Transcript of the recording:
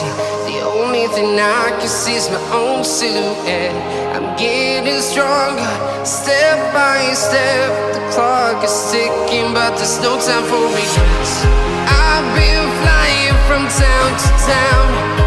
reality. The only thing I can see is my own silhouette. I'm getting stronger, step by step. The clock is ticking, but there's no time for regrets. I've been flying from town to town,